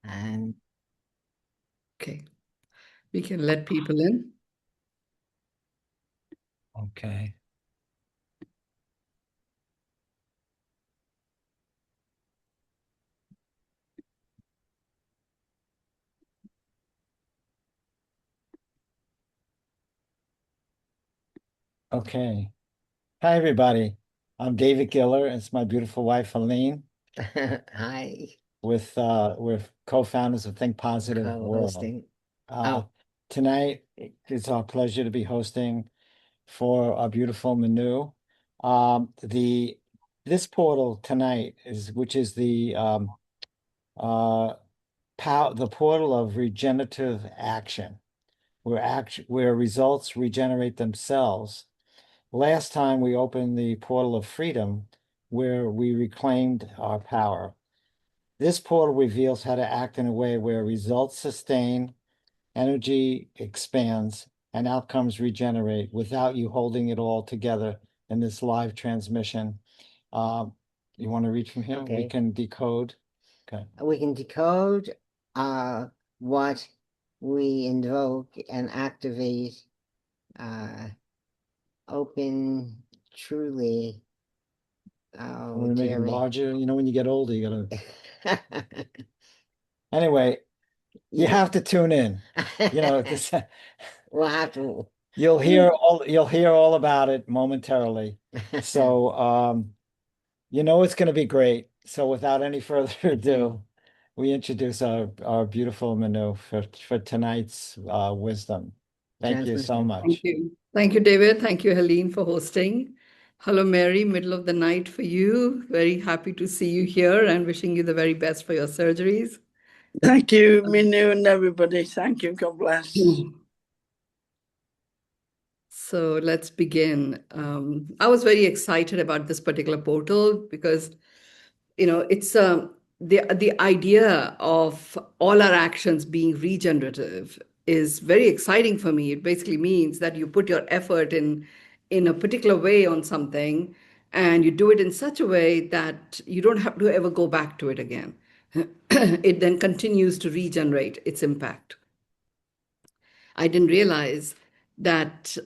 And Okay, we can let people in. okay. Okay. Hi, everybody. I'm David Giller. It's my beautiful wife, Helene. Hi, We're co-founders of Think Positive World. co-hosting. Uh, Oh, Tonight, it's our pleasure to be hosting for our beautiful Manu. The This portal tonight which is uh the portal of regenerative action, where results regenerate themselves. Last time we opened the portal of freedom, where we reclaimed our power. This portal reveals how to act in a way where results sustain, energy expands, and outcomes regenerate without you holding it all together in this live transmission. You want to read from here? We okay. can decode. Okay. We can decode what we invoke and activate, uh, open, truly. Want Oh, to make it dearie. larger? You know, when you get older, you gotta. Anyway, you have to tune in. You know, this, We'll have to. you'll hear all about it momentarily. So, you know it's going to be great. So, without any further ado, we introduce our beautiful Manu for tonight's wisdom. Thank you so Transmission. much. Thank you. Thank you, David. Thank you, Helene, for hosting. Hello, Mary, middle of the night for you. Very happy to see you here and wishing you the very best for your surgeries. Thank you, Minu, and everybody. Thank you. God bless. So let's begin. I was very excited about this particular portal because, it's the idea of all our actions being regenerative is very exciting for me. It basically means that you put your effort in a particular way on something, and you do it in such a way that you don't have to ever go back to it again. It then continues to regenerate its impact. I didn't realize that,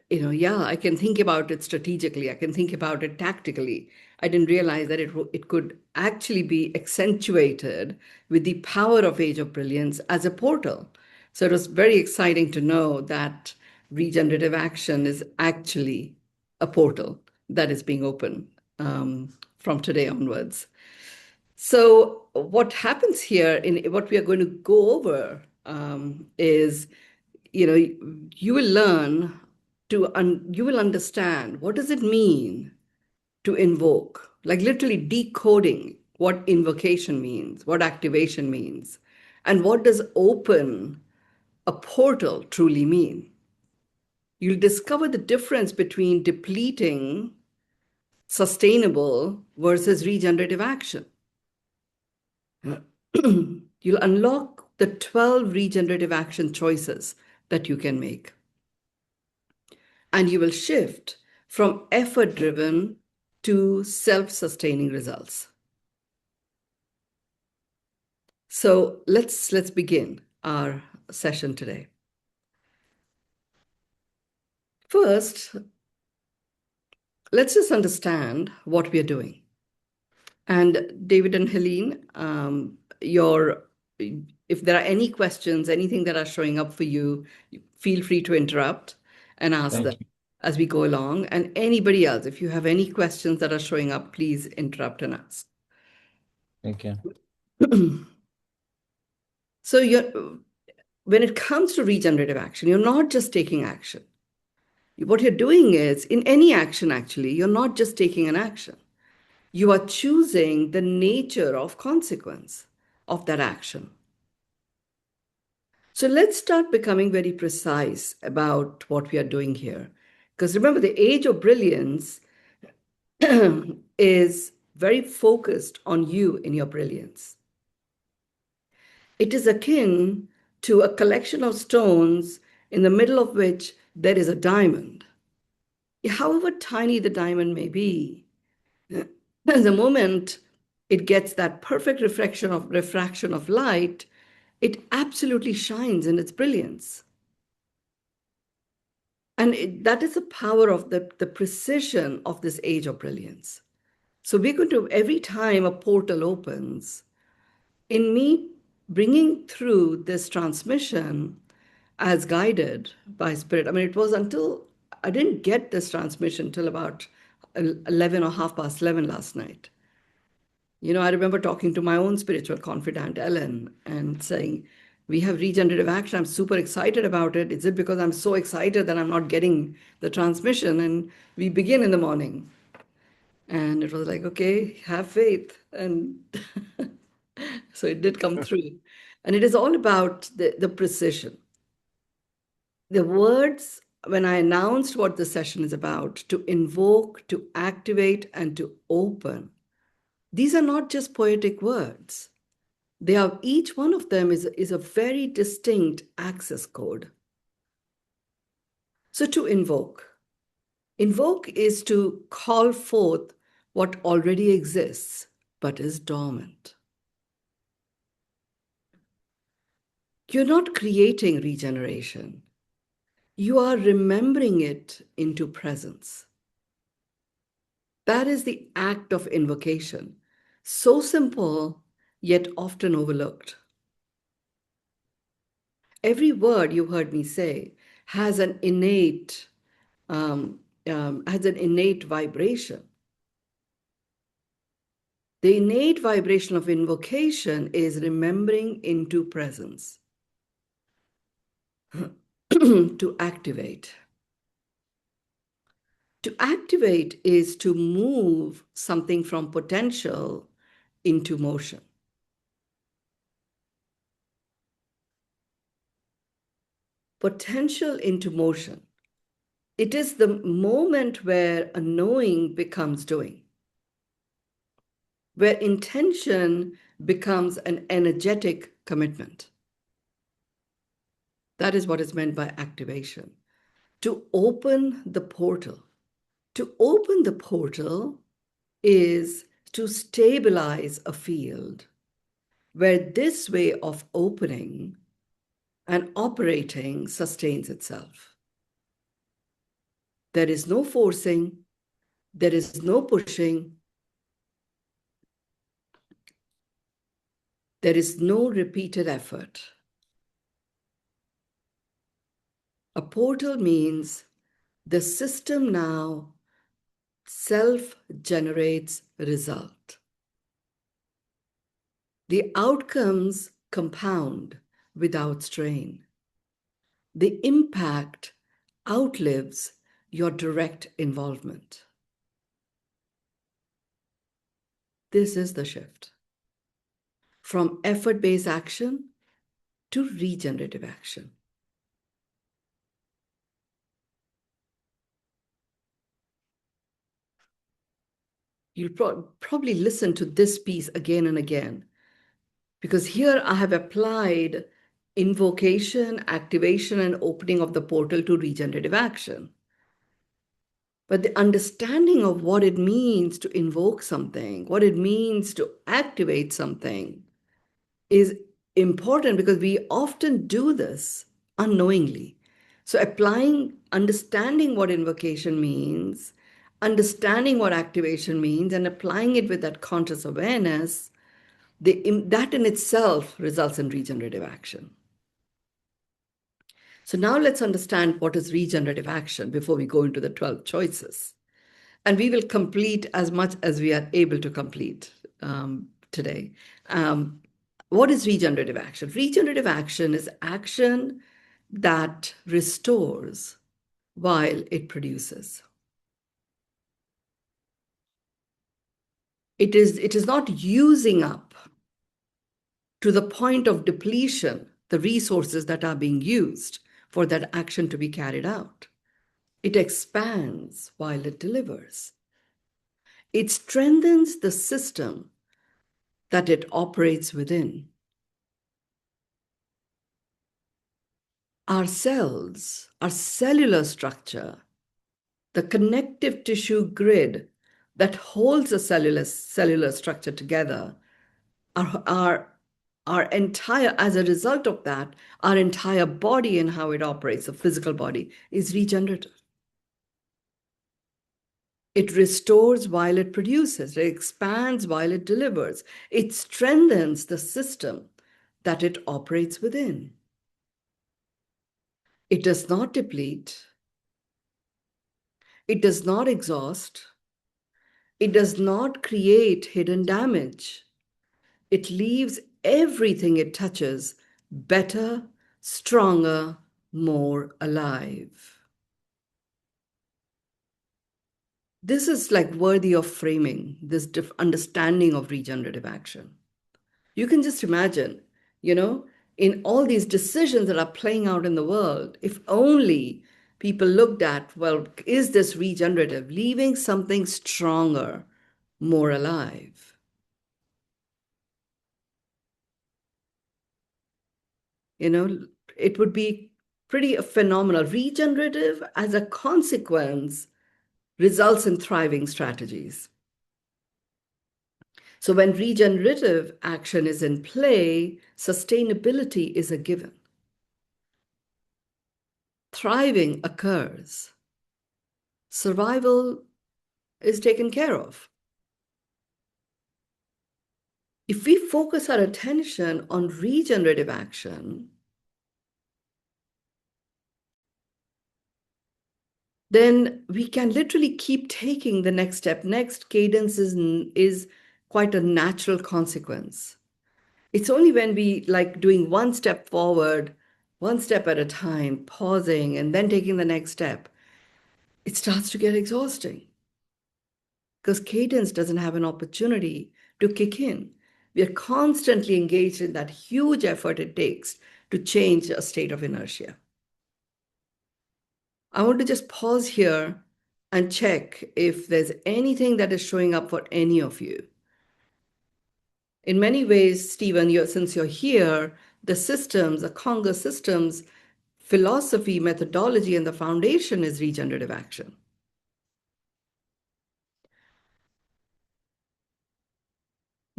yeah, I can think about it strategically. I can think about it tactically. I didn't realize that it could actually be accentuated with the power of Age of Brilliance as a portal. So it was very exciting to know that regenerative action is actually a portal that is being opened from today onwards. So what happens here in what we are going to go over is, you will learn you will understand what does it mean to invoke, like literally decoding what invocation means, what activation means, and what does open a portal truly mean. You'll discover the difference between depleting, sustainable versus regenerative action. You'll unlock the 12 regenerative action choices that you can make. And you will shift from effort driven to self sustaining results. So let's begin our session today. First, let's just understand what we are doing. And David and Helene, if there are any questions, anything that are showing up for you, feel free to interrupt and ask them as we go along. And anybody else, if you have any questions that are showing up, please interrupt and ask. Thank you. So when it comes to regenerative action, you're not just taking action. What you're doing is, in any action, actually, you're not just taking an action. You are choosing the nature of consequence of that action. So let's start becoming very precise about what we are doing here. Because remember, the age of brilliance is very focused on you in your brilliance. It is akin to a collection of stones in the middle of which there is a diamond. However tiny the diamond may be, the moment it gets that perfect refraction of light, it absolutely shines in its brilliance. And that is the power of the precision of this age of brilliance. So we're going to, every time a portal opens, in me bringing through this transmission as guided by spirit. I mean, it was until I didn't get this transmission till about 11 or 11:30 last night. I remember talking to my own spiritual confidant, Ellen, and saying, we have regenerative action. I'm super excited about it. Is it because I'm so excited that I'm not getting the transmission? And we begin in the morning. And it was like, okay, have faith. And so it did come through. And it is all about the precision. The words, when I announced what the session is about, to invoke, to activate, and to open, these are not just poetic words. They are, each one of them is a very distinct access code. So to invoke is to call forth what already exists but is dormant. You're not creating regeneration. You are remembering it into presence. That is the act of invocation. So simple, yet often overlooked. Every word you heard me say has an innate vibration. The innate vibration of invocation is remembering into presence. To activate. To activate is to move something from potential into motion. Potential into motion. It is the moment where a knowing becomes doing, where intention becomes an energetic commitment. That is what is meant by activation. To open the portal. To open the portal is to stabilize a field where this way of opening and operating sustains itself. There is no forcing, there is no pushing, there is no repeated effort. A portal means the system now self-generates result. The outcomes compound without strain. The impact outlives your direct involvement. This is the shift from effort-based action to regenerative action. You'll probably listen to this piece again and again, because here I have applied invocation, activation, and opening of the portal to regenerative action. But the understanding of what it means to invoke something, what it means to activate something, is important because we often do this unknowingly. So understanding what invocation means, understanding what activation means, and applying it with that conscious awareness, that in itself results in regenerative action. So now let's understand what is regenerative action before we go into the 12 choices. And we will complete as much as we are able to complete today. What is regenerative action? Regenerative action is action that restores while it produces. It is not using up to the point of depletion the resources that are being used for that action to be carried out. It expands while it delivers. It strengthens the system that it operates within. Our cells, our cellular structure, the connective tissue grid that holds a cellular structure together, our entire, as a result of that, our entire body and how it operates, the physical body, is regenerative. It restores while it produces, it expands while it delivers, it strengthens the system that it operates within. It does not deplete, it does not exhaust, it does not create hidden damage. It leaves everything it touches better, stronger, more alive. This is like worthy of framing, this understanding of regenerative action. You can just imagine, in all these decisions that are playing out in the world, if only people looked at, well, is this regenerative, leaving something stronger, more alive? It would be pretty phenomenal. Regenerative, as a consequence, results in thriving strategies. So when regenerative action is in play, sustainability is a given. Thriving occurs. Survival is taken care of. If we focus our attention on regenerative action, then we can literally keep taking the next step. Next, cadence is quite a natural consequence. It's only when we like doing one step forward, one step at a time, pausing and then taking the next step, it starts to get exhausting because cadence doesn't have an opportunity to kick in. We are constantly engaged in that huge effort it takes to change a state of inertia. I want to just pause here and check if there's anything that is showing up for any of you. In many ways, Stephen, since you're here, the systems, the Conga systems, philosophy, methodology, and the foundation is regenerative action.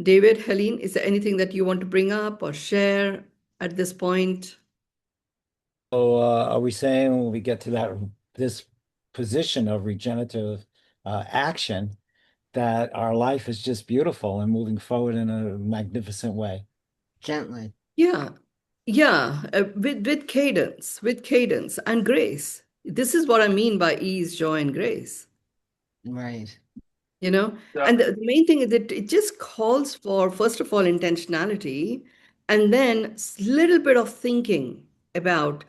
David, Helene, is there anything that you want to bring up or share at this point? So are we saying when we get to this position of regenerative action, that our life is just beautiful and moving forward in a magnificent way? Gently. Yeah, with cadence and grace. This is what I mean by ease, joy, and grace. Right. And the main thing is that it just calls for, first of all, intentionality, and then a little bit of thinking about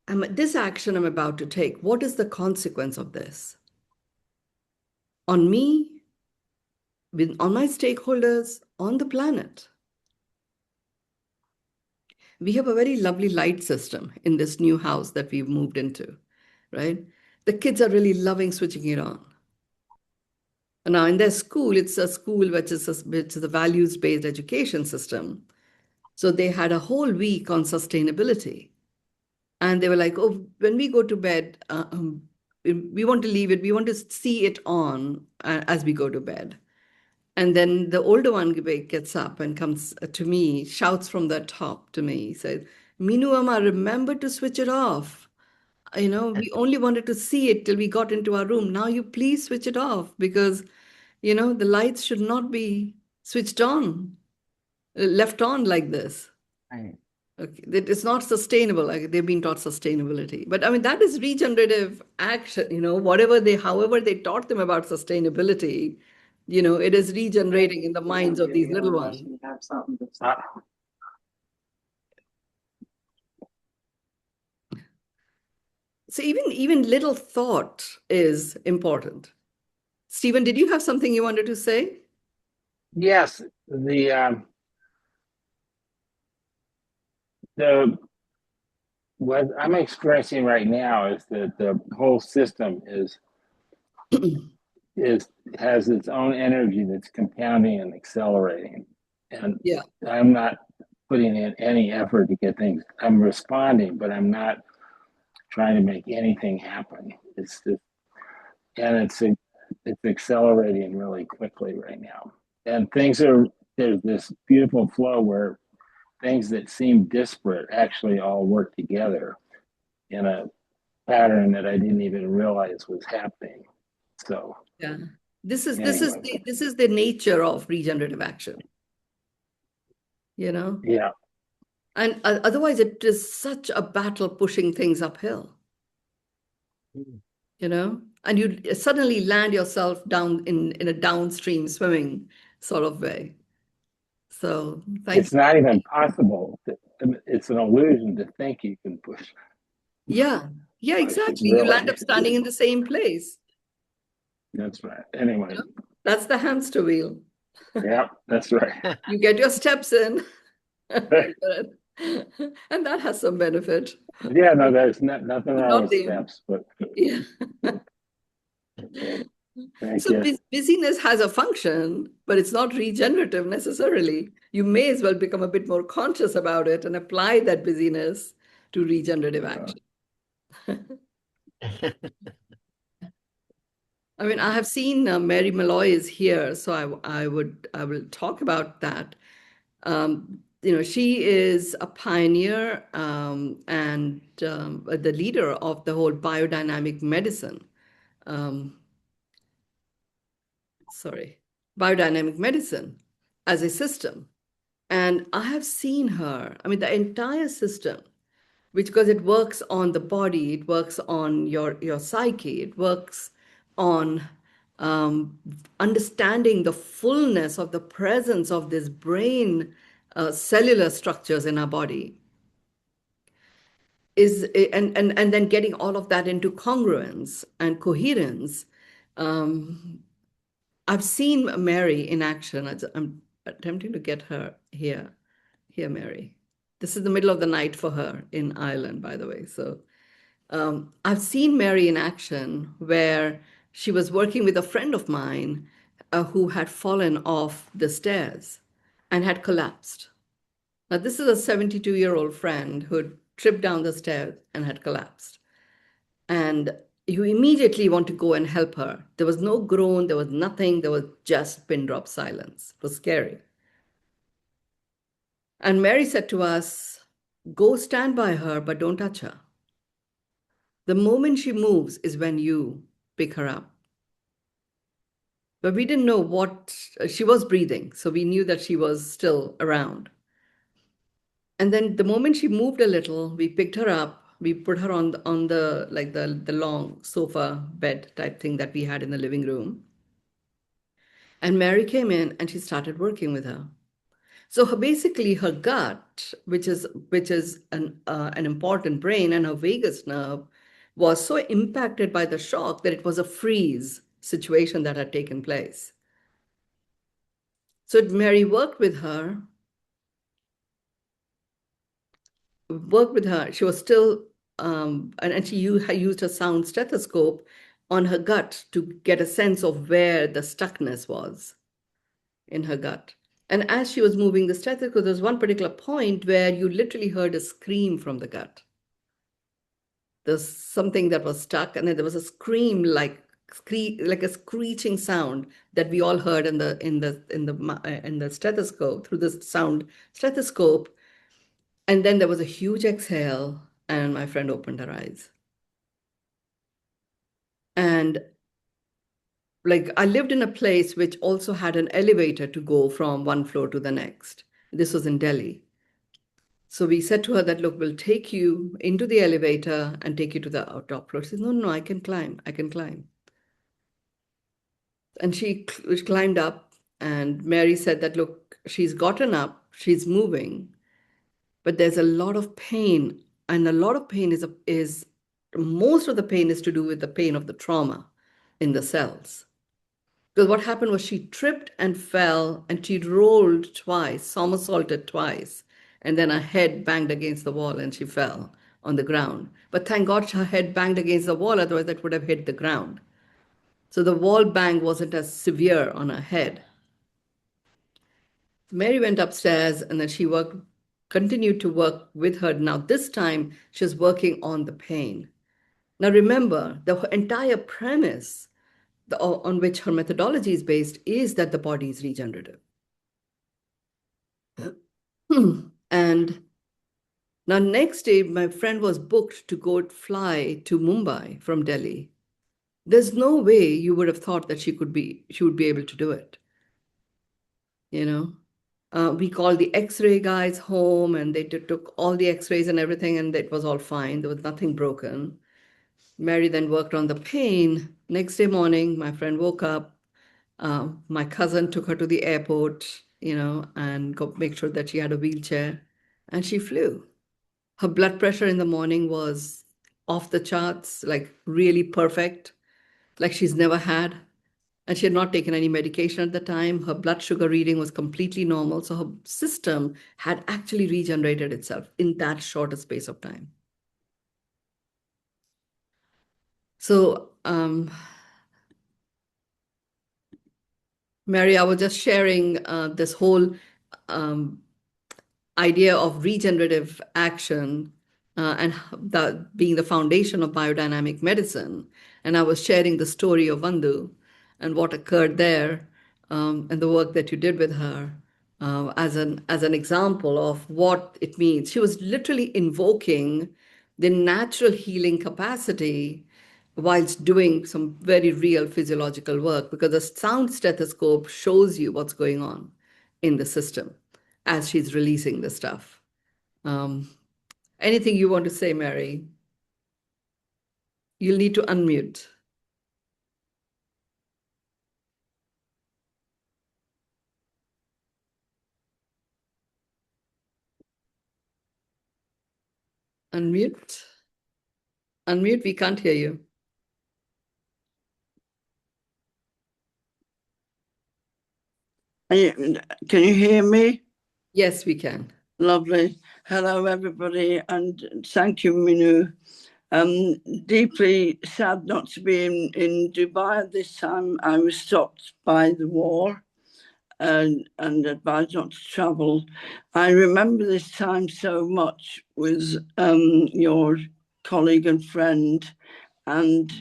this action I'm about to take. What is the consequence of this? On me, on my stakeholders, on the planet. We have a very lovely light system in this new house that we've moved into, right? The kids are really loving switching it on. And now in their school, it's a school which is a values-based education system. So they had a whole week on sustainability. And they were like, oh, when we go to bed, we want to leave it. We want to see it on as we go to bed. And then the older one gets up and comes to me, shouts from the top to me, says, Minu Amma, remember to switch it off. We only wanted to see it till we got into our room. Now you please switch it off because, the lights should not be switched on, left on like this. Right. Okay, it's not sustainable. Like they've been taught sustainability, but I mean that is regenerative action. However they taught them about sustainability, it is regenerating in the minds of these little ones. So even little thought is important. Stephen, did you have something you wanted to say? Yes, what I'm expressing right now is that the whole system has its own energy that's compounding and accelerating, and Yeah. I'm not putting in any effort to get things. I'm responding, but I'm not trying to make anything happen. It's it's accelerating really quickly right now. And there's this beautiful flow where things that seem disparate actually all work together in a pattern that I didn't even realize was happening. So Yeah. This is anyway, the nature of regenerative action, you know? yeah, And otherwise it is such a battle pushing things uphill, you know? And you suddenly land yourself down in a downstream swimming sort of way. So thank it's you. not even possible. It's an illusion to think you can push Yeah. Yeah, it exactly. You land really. up standing in the same place. That's right. Anyway, You know? That's the hamster wheel. yeah, that's right. You get your steps in, and that has some benefit. Yeah, no, there's nothing wrong Not with the steps, but yeah. okay, thank So you. busyness has a function, but it's not regenerative necessarily. You may as well become a bit more conscious about it and apply that busyness to regenerative action. I mean, I have seen Mary Malloy is here, so I will talk about that. You know, she is a pioneer and the leader of the whole biodynamic medicine. Um, biodynamic medicine as a system. And I have seen her, I mean, the entire system, which because it works on the body, it works on your psyche, it works on understanding the fullness of the presence of this brain cellular structures in our body and then getting all of that into congruence and coherence. um, I've seen Mary in action. I'm attempting to get her here. Here, Mary. This is the middle of the night for her in Ireland, by the way. So I've seen Mary in action where she was working with a friend of mine who had fallen off the stairs and had collapsed. Now, this is a 72-year-old friend who had tripped down the stairs and had collapsed. And you immediately want to go and help her. There was no groan, there was nothing, there was just pin drop silence. It was scary. And Mary said to us, go stand by her, but don't touch her. The moment she moves is when you pick her up. But we didn't know what, she was breathing, so we knew that she was still around. And then the moment she moved a little, we picked her up, we put her on the like the long sofa bed type thing that we had in the living room. And Mary came in and she started working with her. So basically her gut, which is an important brain, and her vagus nerve was so impacted by the shock that it was a freeze situation that had taken place. So Mary worked with her. She was still, and she used a sound stethoscope on her gut to get a sense of where the stuckness was in her gut. And as she was moving the stethoscope, there was one particular point where you literally heard a scream from the gut. There's something that was stuck, and then there was a scream like a screeching sound that we all heard in the stethoscope through the sound stethoscope. And then there was a huge exhale, and my friend opened her eyes. And like I lived in a place which also had an elevator to go from one floor to the next. This was in Delhi. So we said to her that, look, we'll take you into the elevator and take you to the top floor. She says, no, no, I can climb. I can climb. And she climbed up, and Mary said that, look, she's gotten up, she's moving, but there's a lot of pain. And a lot of pain is most of the pain is to do with the pain of the trauma in the cells. Because what happened was she tripped and fell, and she rolled twice, somersaulted twice, and then her head banged against the wall and she fell on the ground. But thank God her head banged against the wall, otherwise that would have hit the ground. So the wall bang wasn't as severe on her head. Mary went upstairs, and then she continued to work with her. Now this time she was working on the pain. Now remember, the entire premise on which her methodology is based is that the body is regenerative. And now next day, my friend was booked to go fly to Mumbai from Delhi. There's no way you would have thought that she would be able to do it. We called the X-ray guys home, and they took all the X-rays and everything, and it was all fine. There was nothing broken. Mary then worked on the pain. Next day morning, my friend woke up. My cousin took her to the airport, and make sure that she had a wheelchair, and she flew. Her blood pressure in the morning was off the charts, like really perfect, like she's never had. And she had not taken any medication at the time. Her blood sugar reading was completely normal. So her system had actually regenerated itself in that short a space of time. So, Mary, I was just sharing this whole idea of regenerative action and that being the foundation of biodynamic medicine. And I was sharing the story of Vandu and what occurred there, and the work that you did with her as an example of what it means. She was literally invoking the natural healing capacity whilst doing some very real physiological work, because the sound stethoscope shows you what's going on in the system as she's releasing the stuff. Anything you want to say, Mary? You'll need to unmute. Unmute. Unmute, we can't hear you. Can you hear me? Yes, we can. Lovely. Hello, everybody, and thank you, Minu. Deeply sad not to be in Dubai at this time. I was stopped by the war and advised not to travel. I remember this time so much with your colleague and friend, and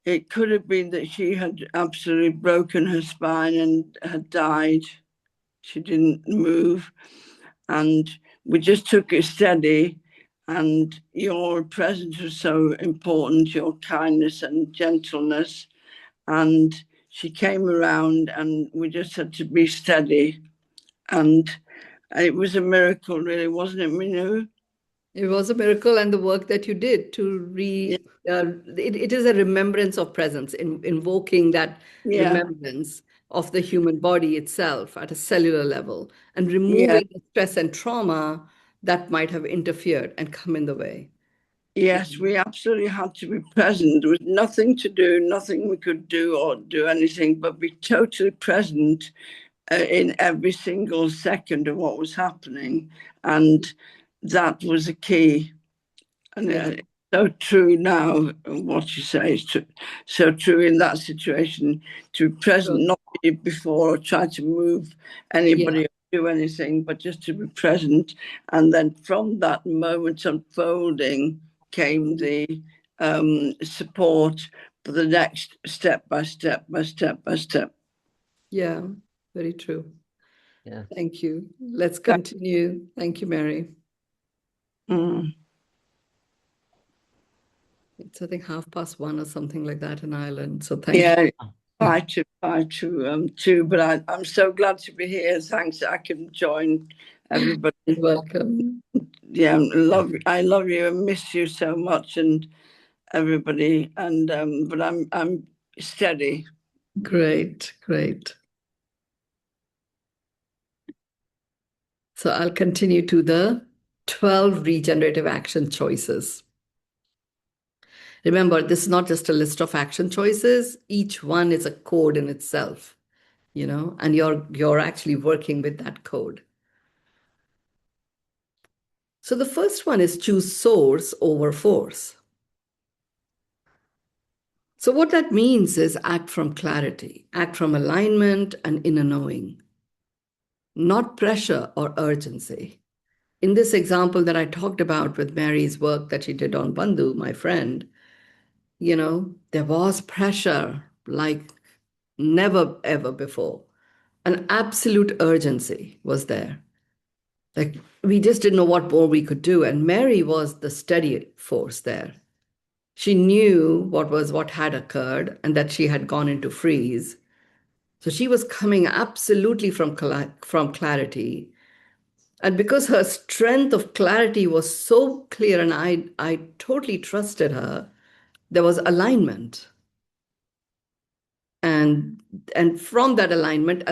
it could have been that she had absolutely broken her spine and had died. She didn't move, and we just took it steady. And your presence was so important, your kindness and gentleness. And she came around, and we just had to be steady. And it was a miracle, really, wasn't it, Minu? It was a miracle, and the work that you did to it is a remembrance of presence, invoking that remembrance of the human body itself at a cellular level and removing the stress and trauma that might have interfered and come in the way. Yes, we absolutely had to be present. There was nothing to do, nothing we could do or do anything, but be totally present in every single second of what was happening. And that was the key. And it's so true now, what you say is true, so true in that situation, to be present, not be before or try to move anybody or do anything, but just to be present. And then from that moment unfolding came the support for the next step by step by step by step. Yeah, very true. Yeah. Thank you. Let's continue. Thank you, Mary. It's, I think, 1:30 or something like that in Ireland. So thank you. I too, but I'm so glad to be here. Thanks, I can join everybody. You're welcome. Yeah, I love you and miss you so much, and everybody. And but I'm steady. Great, great. So I'll continue to the 12 regenerative action choices. Remember, this is not just a list of action choices. Each one is a code in itself, and you're actually working with that code. So the first one is choose source over force. So what that means is act from clarity, act from alignment and inner knowing, not pressure or urgency. In this example that I talked about with Mary's work that she did on Bandhu, my friend, there was pressure like never ever before. An absolute urgency was there. Like we just didn't know what more we could do. And Mary was the steady force there. She knew what had occurred and that she had gone into freeze. So she was coming absolutely from clarity. And because her strength of clarity was so clear and I totally trusted her, there was alignment. And from that alignment,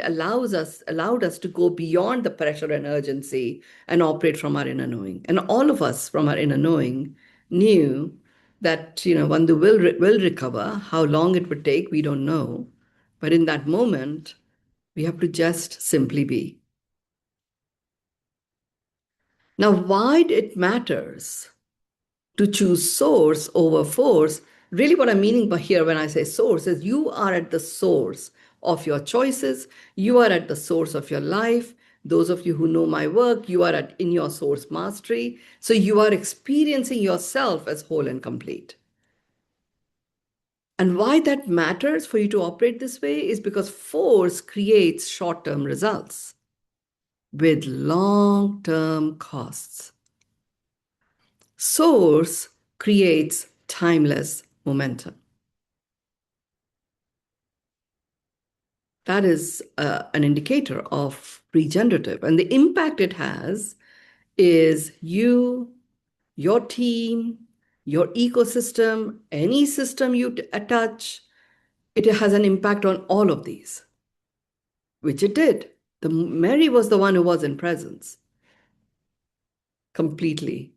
allowed us to go beyond the pressure and urgency and operate from our inner knowing. And all of us from our inner knowing knew that Vandu will recover. How long it would take, we don't know. But in that moment, we have to just simply be. Now, why it matters to choose source over force, really what I'm meaning by here when I say source is you are at the source of your choices. You are at the source of your life. Those of you who know my work, you are in your source mastery. So you are experiencing yourself as whole and complete. And why that matters for you to operate this way is because force creates short-term results with long-term costs. Source creates timeless momentum. That is an indicator of regenerative. And the impact it has is you, your team, your ecosystem, any system you touch, it has an impact on all of these, which it did. Mary was the one who was in presence completely.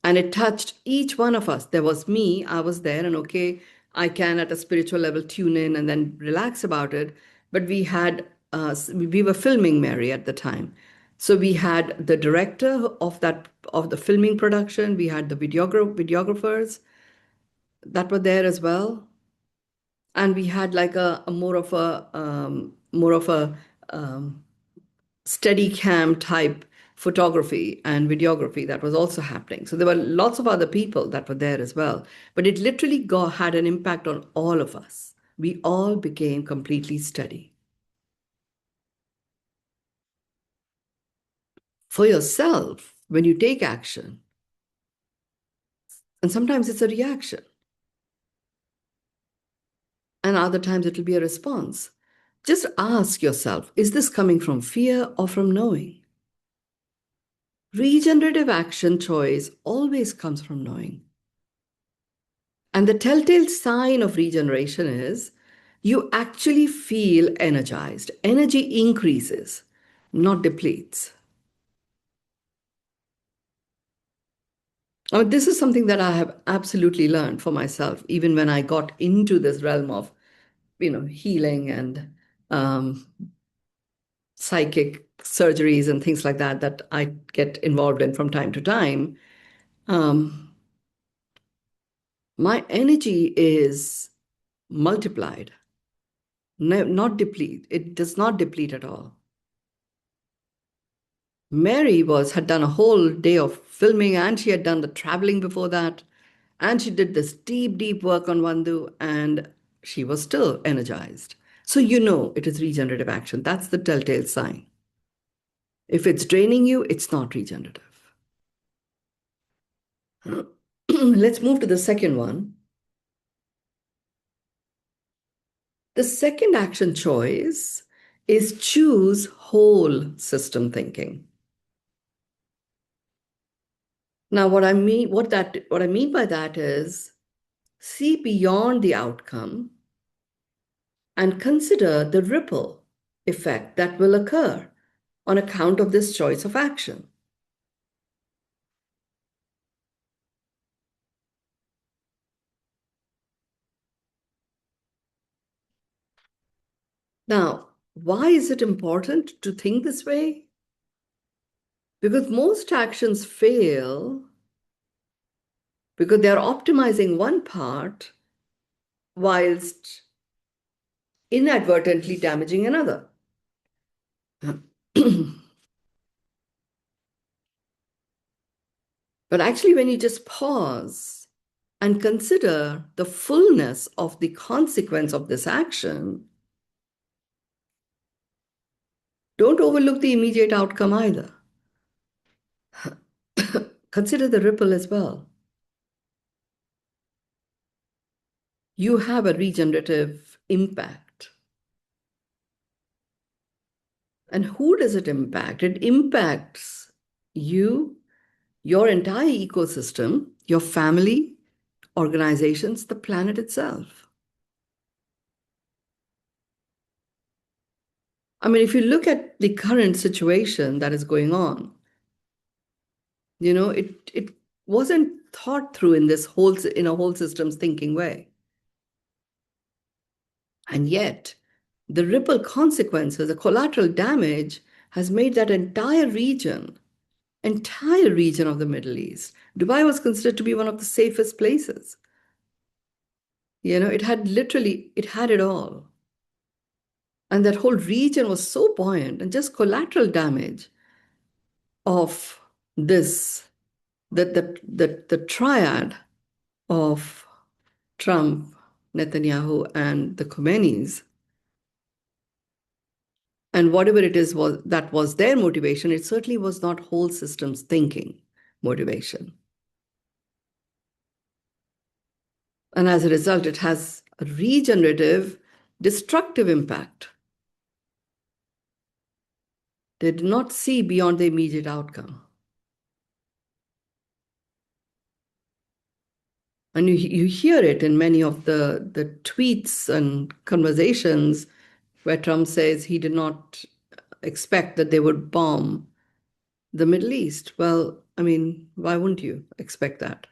And it touched each one of us. There was me, I was there, and okay, I can at a spiritual level tune in and then relax about it. But we were filming Mary at the time. So we had the director of the filming production, we had the videographers that were there as well. And we had like a more of a steady cam type photography and videography that was also happening. So there were lots of other people that were there as well. But it literally had an impact on all of us. We all became completely steady. For yourself, when you take action, and sometimes it's a reaction, and other times it'll be a response. Just ask yourself, is this coming from fear or from knowing? Regenerative action choice always comes from knowing. And the telltale sign of regeneration is you actually feel energized. Energy increases, not depletes. This is something that I have absolutely learned for myself, even when I got into this realm of, healing and psychic surgeries and things like that, that I get involved in from time to time. My energy is multiplied, not deplete. It does not deplete at all. Mary had done a whole day of filming, and she had done the traveling before that. And she did this deep, deep work on Vandu, and she was still energized. So it is regenerative action. That's the telltale sign. If it's draining you, it's not regenerative. Let's move to the second one. The second action choice is choose whole system thinking. Now, what I mean by that is see beyond the outcome and consider the ripple effect that will occur on account of this choice of action. Now, why is it important to think this way? Because most actions fail because they're optimizing one part whilst inadvertently damaging another. But actually, when you just pause and consider the fullness of the consequence of this action, don't overlook the immediate outcome either. Consider the ripple as well. You have a regenerative impact. And who does it impact? It impacts you, your entire ecosystem, your family, organizations, the planet itself. I mean, if you look at the current situation that is going on, it wasn't thought through in a whole systems thinking way. And yet, the ripple consequences, the collateral damage, has made that entire region of the Middle East. Dubai was considered to be one of the safest places. It had it all. And that whole region was so buoyant, and just collateral damage of this, the triad of Trump, Netanyahu, and the Khomeinis, and whatever it is that was their motivation, it certainly was not whole systems thinking motivation. And as a result, it has a regenerative, destructive impact. They did not see beyond the immediate outcome. And you hear it in many of the tweets and conversations where Trump says he did not expect that they would bomb the Middle East. Well, I mean, why wouldn't you expect that?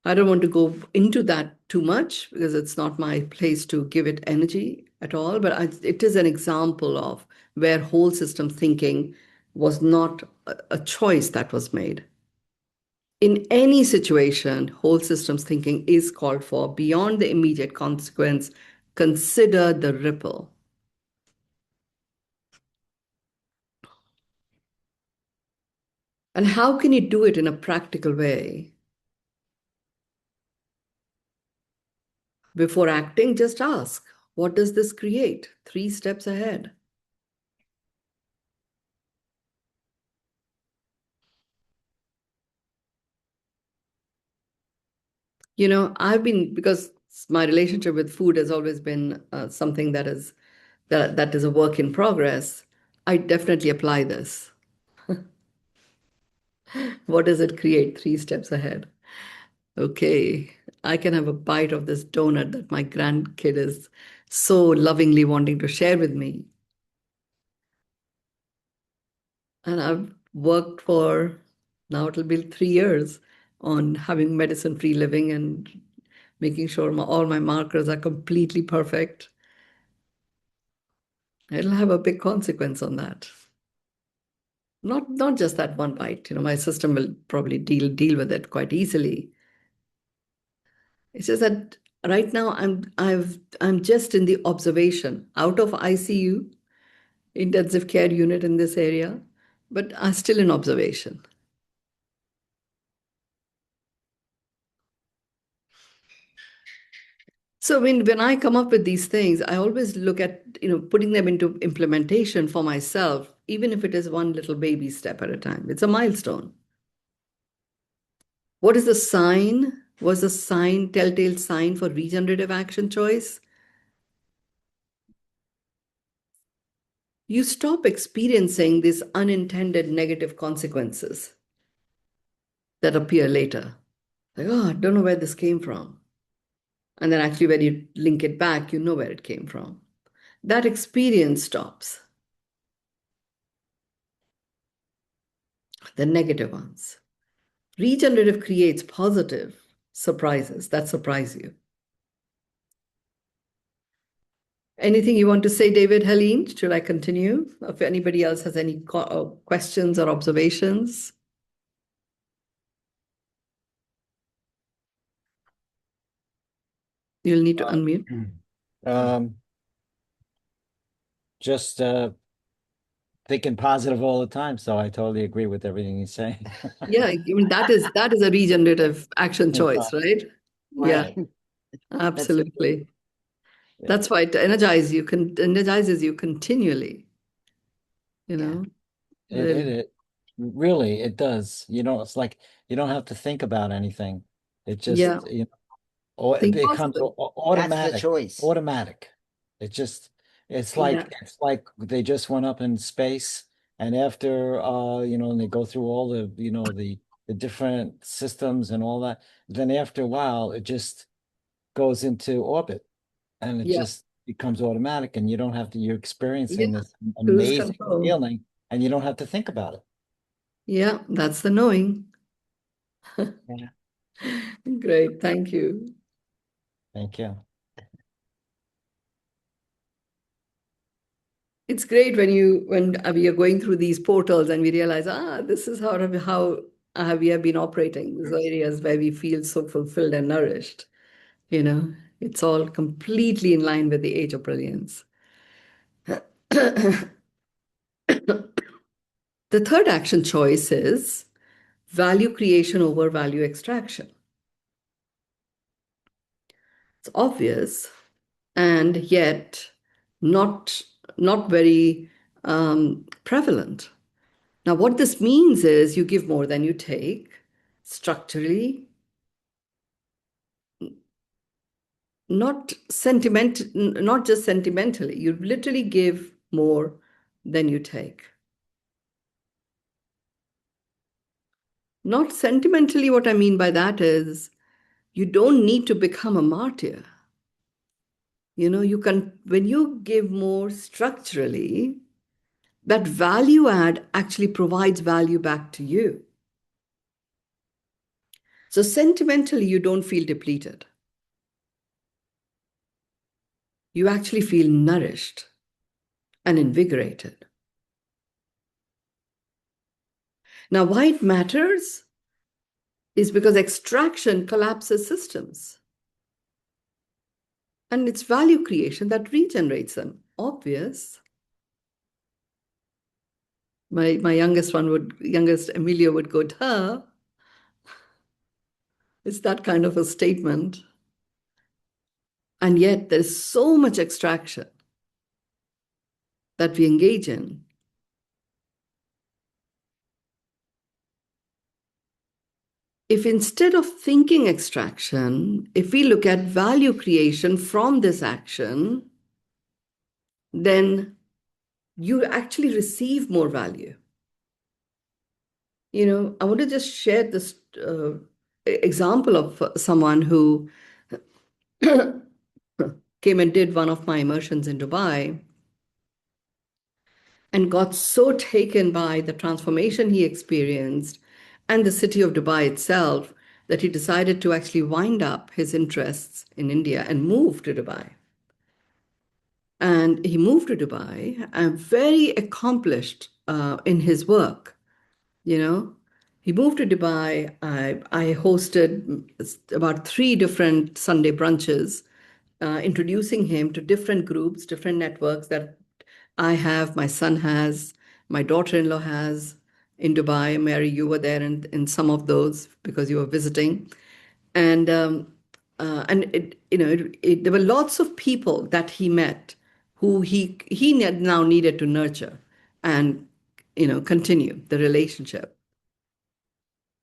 I don't want to go into that too much because it's not my place to give it energy at all, but it is an example of where whole system thinking was not a choice that was made. In any situation, whole systems thinking is called for. Beyond the immediate consequence, consider the ripple. And how can you do it in a practical way? Before acting, just ask, what does this create? 3 steps ahead. Because my relationship with food has always been something that is a work in progress, I definitely apply this. What does it create? 3 steps ahead. Okay, I can have a bite of this donut that my grandkid is so lovingly wanting to share with me. And I've worked now it'll be 3 years on having medicine-free living and making sure all my markers are completely perfect. It'll have a big consequence on that. Not just that one bite. My system will probably deal with it quite easily. It's just that right now I'm just in the observation, out of ICU, intensive care unit in this area, but I'm still in observation. So when I come up with these things, I always look at putting them into implementation for myself, even if it is one little baby step at a time. It's a milestone. What is the sign? Was the telltale sign for regenerative action choice? You stop experiencing these unintended negative consequences that appear later. Like, oh, I don't know where this came from. And then actually when you link it back, you know where it came from. That experience stops. The negative ones. Regenerative creates positive surprises that surprise you. Anything you want to say, David, Helene? Should I continue? If anybody else has any questions or observations? You'll need to unmute. Just thinking positive all the time, so I totally agree with everything he's saying. Yeah, I mean that is a regenerative action choice, right? Yeah, Right. absolutely. Yeah. That's why it energizes you continually, you Yeah. know, It, really. it really it does. It's like you don't have to think about anything. It Yeah, just, or it think becomes positive. That's the automatic. choice. Automatic. It just Yeah, it's like they just went up in space, and after and they go through all the the different systems and all that, then after a while it just goes into orbit, and it yeah, just becomes automatic, and you're yeah. experiencing this Cruise amazing control. feeling, and you don't have to think about it. Yeah, that's the knowing. Yeah. Great, thank you. Thank you. It's great when we are going through these portals and we realize, this is how we have been operating, these areas where we feel so fulfilled and nourished. You know, it's all completely in line with the age of brilliance. The third action choice is value creation over value extraction. It's obvious, and yet not not very prevalent. Now, what this means is you give more than you take structurally, not just sentimentally. You literally give more than you take. Not sentimentally, what I mean by that is you don't need to become a martyr. You can, when you give more structurally, that value add actually provides value back to you. So sentimentally, you don't feel depleted. You actually feel nourished and invigorated. Now, why it matters is because extraction collapses systems. And it's value creation that regenerates them. Obvious. My youngest Emilio would go, duh. It's that kind of a statement. And yet there's so much extraction that we engage in. If instead of thinking extraction, if we look at value creation from this action, then you actually receive more value. I want to just share this example of someone who came and did one of my immersions in Dubai and got so taken by the transformation he experienced and the city of Dubai itself that he decided to actually wind up his interests in India and move to Dubai. And he moved to Dubai and very accomplished in his work. He moved to Dubai. I hosted about 3 different Sunday brunches, introducing him to different groups, different networks that I have, my son has, my daughter-in-law has in Dubai. Mary, you were there in some of those because you were visiting. And there were lots of people that he met who he now needed to nurture and continue the relationship.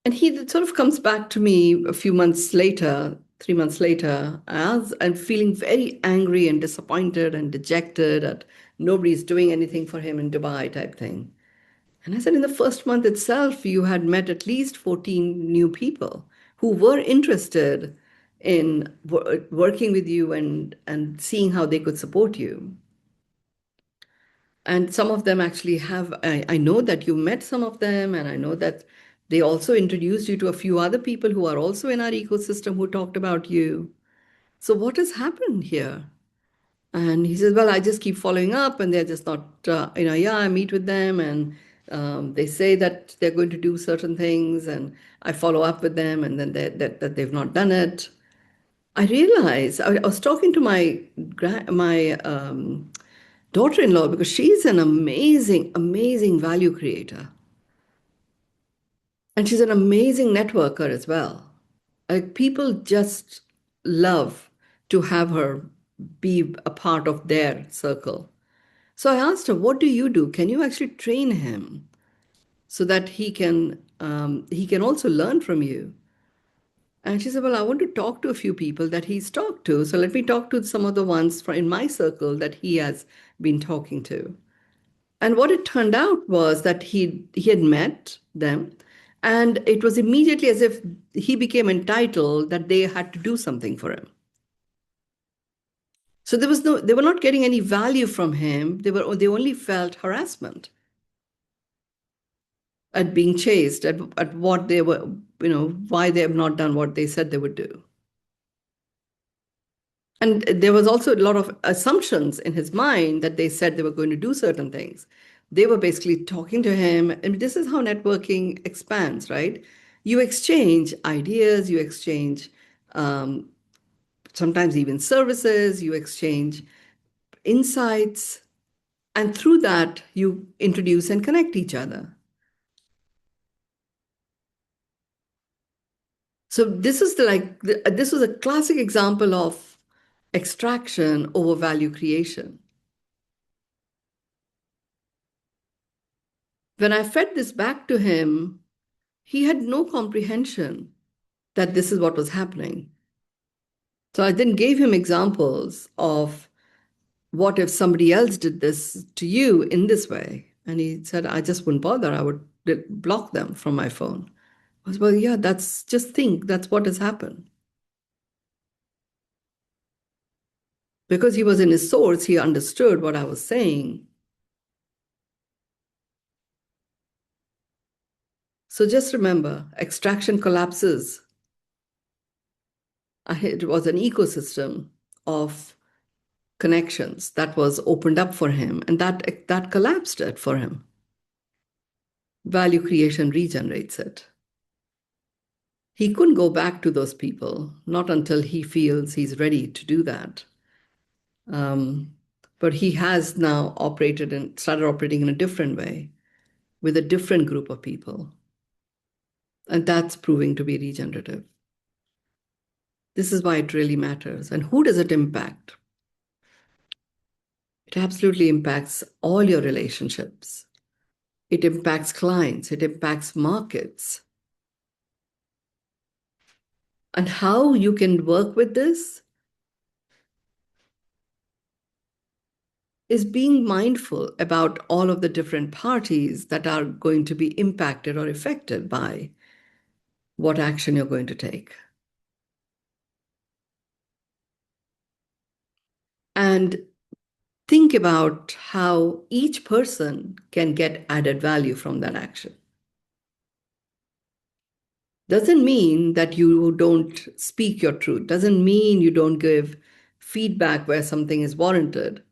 And he sort of comes back to me a few months later, 3 months later, as I'm feeling very angry and disappointed and dejected that nobody's doing anything for him in Dubai type thing. And I said, in the first month itself, you had met at least 14 new people who were interested in working with you and seeing how they could support you. And some of them actually I know that you met some of them, and I know that they also introduced you to a few other people who are also in our ecosystem who talked about you. So what has happened here? And he says, well, I just keep following up and they're just not, yeah, I meet with them and they say that they're going to do certain things and I follow up with them and then that they've not done it. I realized I was talking to my daughter-in-law because she's an amazing, amazing value creator. And she's an amazing networker as well. Like people just love to have her be a part of their circle. So I asked her, what do you do? Can you actually train him so that he can also learn from you? And she said, well, I want to talk to a few people that he's talked to. So let me talk to some of the ones in my circle that he has been talking to. And what it turned out was that he had met them, and it was immediately as if he became entitled that they had to do something for him. So they were not getting any value from him. They only felt harassment at being chased, at what they were, why they have not done what they said they would do. And there was also a lot of assumptions in his mind that they said they were going to do certain things. They were basically talking to him. And this is how networking expands, right? You exchange ideas, you exchange sometimes even services, you exchange insights. And through that, you introduce and connect each other. So this is this was a classic example of extraction over value creation. When I fed this back to him, he had no comprehension that this is what was happening. So I then gave him examples of what if somebody else did this to you in this way? And he said, I just wouldn't bother. I would block them from my phone. I was, well, yeah, that's what has happened. Because he was in his source, he understood what I was saying. So just remember, extraction collapses. It was an ecosystem of connections that was opened up for him, and that collapsed it for him. Value creation regenerates it. He couldn't go back to those people, not until he feels he's ready to do that. But he has now started operating in a different way with a different group of people. And that's proving to be regenerative. This is why it really matters. And who does it impact? It absolutely impacts all your relationships. It impacts clients. It impacts markets. And how you can work with this is being mindful about all of the different parties that are going to be impacted or affected by what action you're going to take. And think about how each person can get added value from that action. Doesn't mean that you don't speak your truth. Doesn't mean you don't give feedback where something is warranted.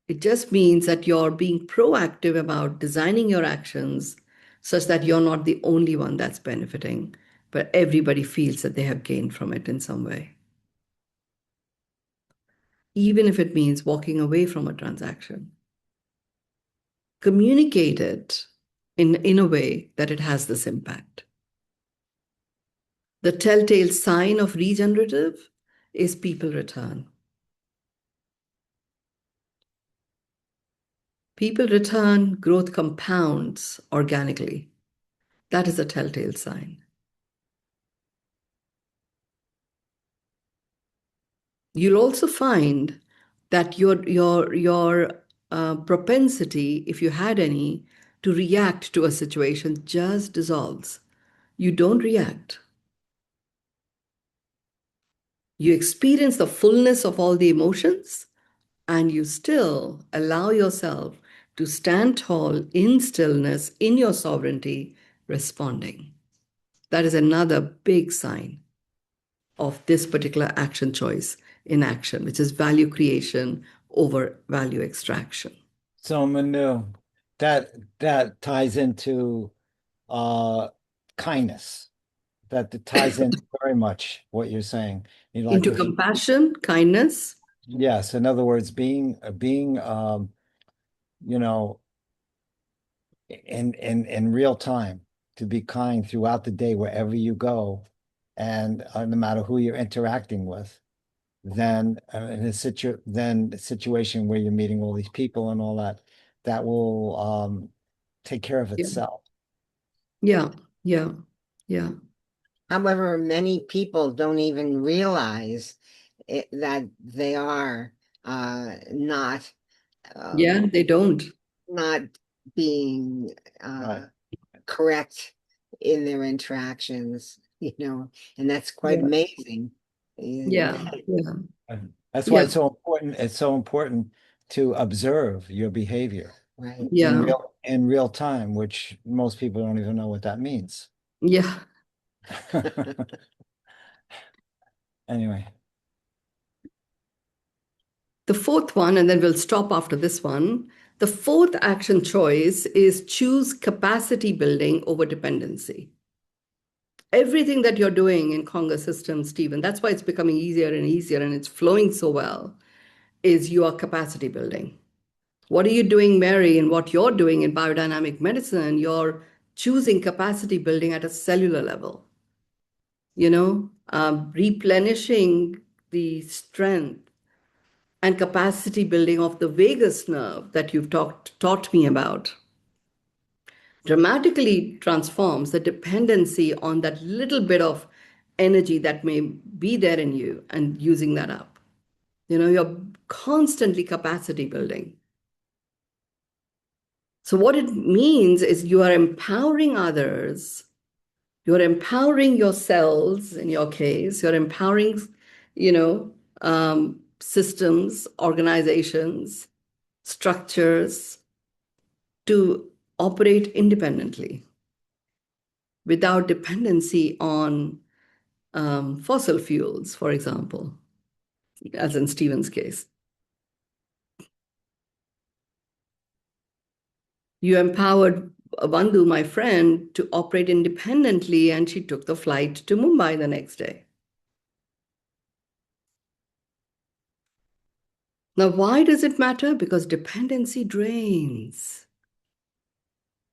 It just means that you're being proactive about designing your actions such that you're not the only one that's benefiting, but everybody feels that they have gained from it in some way. Even if it means walking away from a transaction. Communicate it in a way that it has this impact. The telltale sign of regenerative is people return. People return, growth compounds organically. That is a telltale sign. You'll also find that your propensity, if you had any, to react to a situation just dissolves. You don't react. You experience the fullness of all the emotions, and you still allow yourself to stand tall in stillness, in your sovereignty, responding. That is another big sign of this particular action choice in action, which is value creation over value extraction. So Manu, that ties into kindness. That ties in very much what you're saying. Into compassion, kindness. Yes, in other words, being you know, in real time, to be kind throughout the day wherever you go, and no matter who you're interacting with, then in a situation where you're meeting all these people and all that, that will take care of Yeah. itself. Yeah. Yeah. Yeah. However, many people don't even realize that they are not Yeah, they don't. not being Right. correct in their interactions, and that's quite Yeah. amazing. Yeah. Yeah. And that's why Yeah. it's so important. It's so important to observe your behavior Right. Yeah. in real time, which most people don't even know what that means. Yeah. Anyway, The fourth one, and then we'll stop after this one. The fourth action choice is choose capacity building over dependency. Everything that you're doing in Conga systems, Stephen, that's why it's becoming easier and easier and it's flowing so well, is you are capacity building. What are you doing, Mary, and what you're doing in biodynamic medicine? You're choosing capacity building at a cellular level, replenishing the strength and capacity building of the vagus nerve that you've taught me about dramatically transforms the dependency on that little bit of energy that may be there in you and using that up. You're constantly capacity building. So what it means is you are empowering others, you're empowering yourselves in your case, you're empowering, systems, organizations, structures to operate independently without dependency on fossil fuels, for example, as in Stephen's case. You empowered Bandhu, my friend, to operate independently, and she took the flight to Mumbai the next day. Now, why does it matter? Because dependency drains.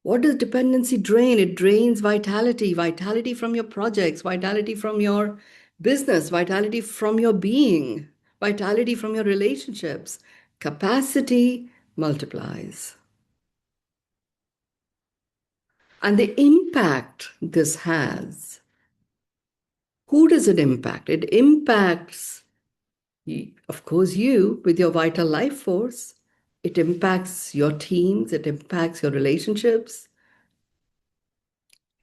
What does dependency drain? It drains vitality, vitality from your projects, vitality from your business, vitality from your being, vitality from your relationships. Capacity multiplies. And the impact this has, who does it impact? It impacts, of course, you with your vital life force. It impacts your teams, it impacts your relationships,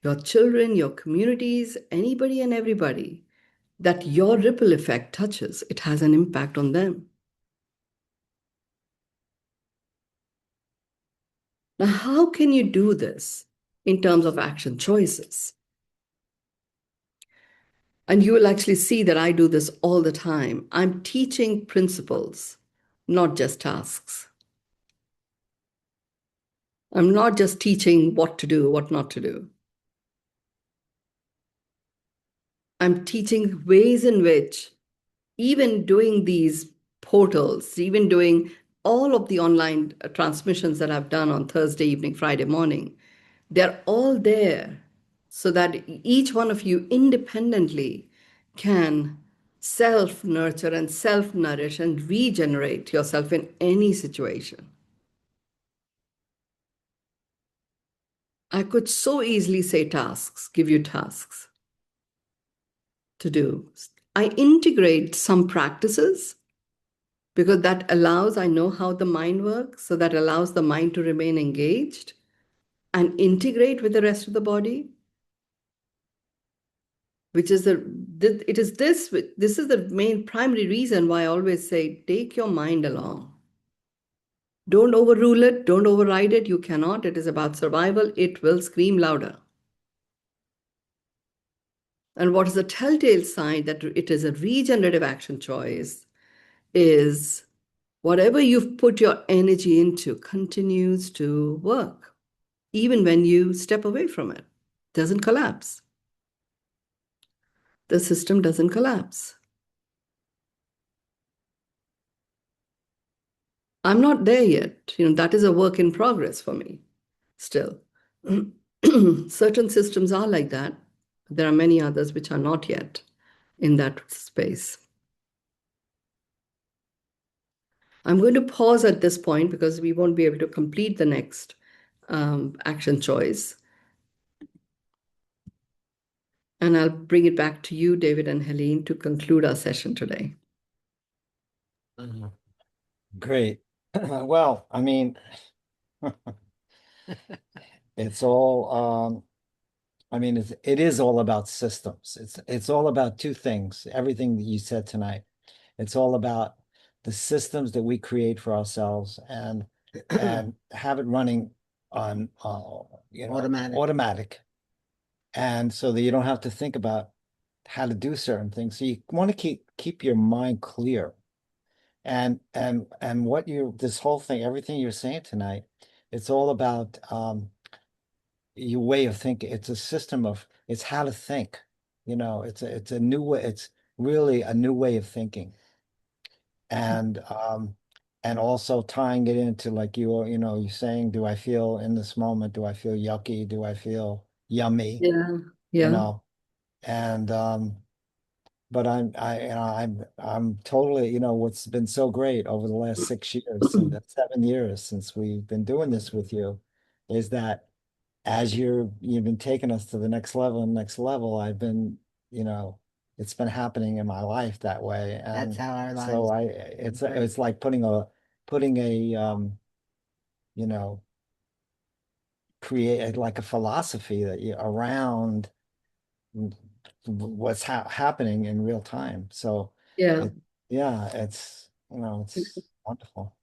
your children, your communities, anybody and everybody that your ripple effect touches. It has an impact on them. Now, how can you do this in terms of action choices? And you will actually see that I do this all the time. I'm teaching principles, not just tasks. I'm not just teaching what to do, what not to do. I'm teaching ways in which even doing these portals, even doing all of the online transmissions that I've done on Thursday evening, Friday morning, they're all there so that each one of you independently can self-nurture and self-nourish and regenerate yourself in any situation. I could so easily say tasks, give you tasks to do. I integrate some practices because that allows, I know how the mind works, so that allows the mind to remain engaged and integrate with the rest of the body, which is this is the main primary reason why I always say, take your mind along. Don't overrule it, don't override it, you cannot. It is about survival, it will scream louder. And what is the telltale sign that it is a regenerative action choice is whatever you've put your energy into continues to work, even when you step away from it. Doesn't collapse. The system doesn't collapse. I'm not there yet. That is a work in progress for me still. Certain systems are like that. There are many others which are not yet in that space. I'm going to pause at this point because we won't be able to complete the next action choice. And I'll bring it back to you, David and Helene, to conclude our session today. Great. Well, I mean, it's all, I mean, it is all about systems. It's all about two things, everything that you said tonight. It's all about the systems that we create for ourselves and have it running on, automatic. And so that you don't have to think about how to do certain things. So you want to keep your mind clear. And what this whole thing, everything you're saying tonight, it's all about your way of thinking. It's a system of, it's how to think. It's a new way. It's really a new way of thinking. And also tying it into like you're saying, do I feel in this moment, do I feel yucky? Do I feel yummy? Yeah. And but I'm totally, what's been so great over the last 6 years and 7 years since we've been doing this with you is that as you've been taking us to the next level, I've been, it's been happening in my life that way. And That's how our so lives. it's like putting a create like a philosophy that around what's happening in real time. So Yeah. it's it's wonderful.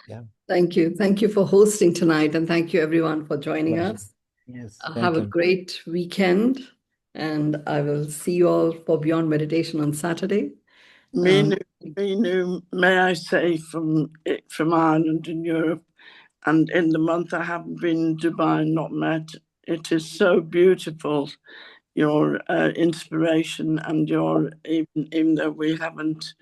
Yeah. Thank you. Thank you for hosting tonight, and thank you everyone for joining Pleasure. us. Yes. Have a you. great weekend, and I will see you all for Beyond Meditation on Saturday. Minu, may I say from Ireland in Europe, and in the month I haven't been in Dubai, not met. It is so beautiful, your inspiration and your even though we haven't,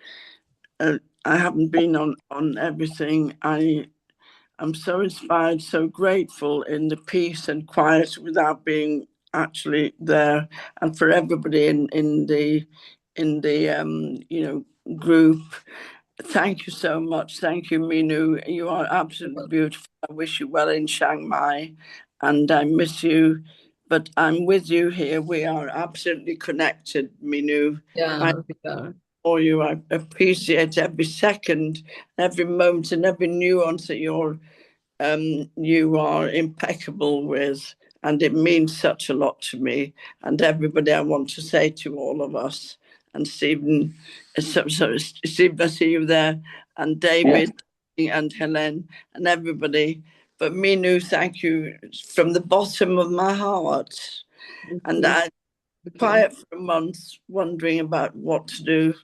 I haven't been on everything. I'm so inspired, so grateful in the peace and quiet without being actually there, and for everybody in the group. Thank you so much. Thank you, Minu. You are absolutely beautiful. I wish you well in Chiang Mai, and I miss you, but I'm with you here. We are absolutely connected, Minu. Yeah, we are. For you, I appreciate every second, every moment, and every nuance that you are impeccable with, and it means such a lot to me and everybody. I want to say to all of us, and Stephen, Stephen, I see you there, and David, and Helen, and everybody. But Minu, thank you from the bottom of my heart. And I quiet for a month, wondering about what to do,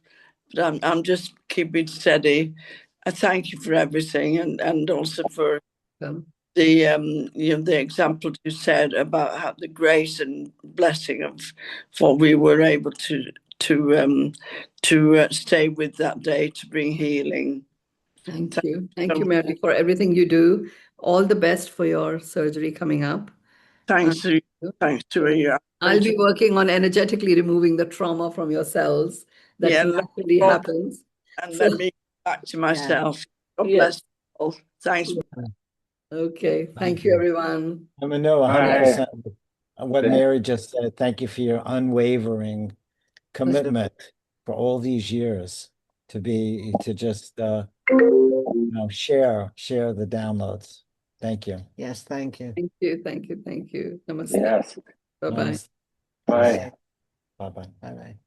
but I'm just keeping steady. I thank you for everything, and also for the example you said about how the grace and blessing of what we were able to stay with that day to bring healing. Thank you. Thank you, Mary, for everything you do. All the best for your surgery coming up. Thanks to you. I'll be working on energetically removing the trauma from your cells. That naturally happens. And let me go back to myself. God bless you all. Thanks. Okay. Thank you, everyone. I mean, no, 100% what Mary just said. Thank you for your unwavering commitment for all these years to just share the downloads. Thank you. Yes, thank you. Thank you. Thank you. Thank you. Namaste. Yes. Bye-bye. Bye. Bye-bye. Bye-bye.